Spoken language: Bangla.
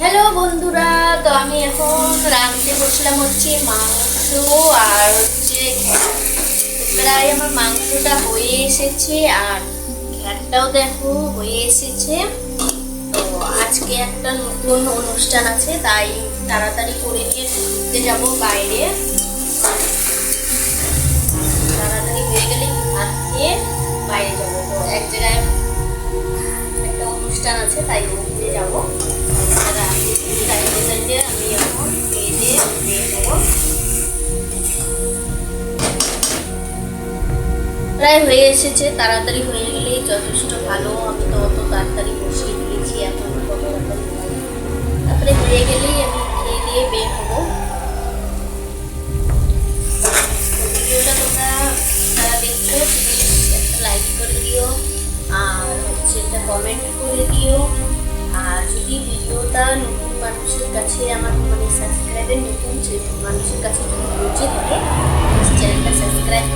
হ্যালো বন্ধুরা, তো আমি এখন রাঁধতে বসলাম হচ্ছে মাংস আর হচ্ছে ঘ্যাট। প্রায় আমার মাংসটা হয়ে এসেছে আর ঘ্যাটটাও দেখো হয়ে এসেছে। তো আজকে একটা নতুন অনুষ্ঠান আছে, তাই তাড়াতাড়ি করে নিয়ে ঘুরতে যাব বাইরে। তাড়াতাড়ি হয়ে গেলে ভাত খেয়ে বাইরে যাবো। তো এক জায়গায় একটা অনুষ্ঠান আছে, তাই ঘুরতে যাবো। আমি এখন খেয়ে নেবো। প্রায় হয়ে এসেছে, তাড়াতাড়ি হয়ে গেলেই যথেষ্ট ভালো। আমি তো অত তাড়াতাড়ি বসিয়ে দিয়েছি, এখন কত তাড়াতাড়ি তারপরে হয়ে গেলেই আমি খেয়ে দিয়ে বের হবো। ভিডিওটা তোমরা যারা দেখছো প্লিজ একটা লাইক করে দিও আর হচ্ছে একটা কমেন্ট করে দিও। আর যদি ভিডিওটা নতুন মানুষের কাছে, আমার মানে সাবস্ক্রাইবের নতুন মানুষের কাছে যদি পৌঁছে থাকে, চ্যানেলটা সাবস্ক্রাইব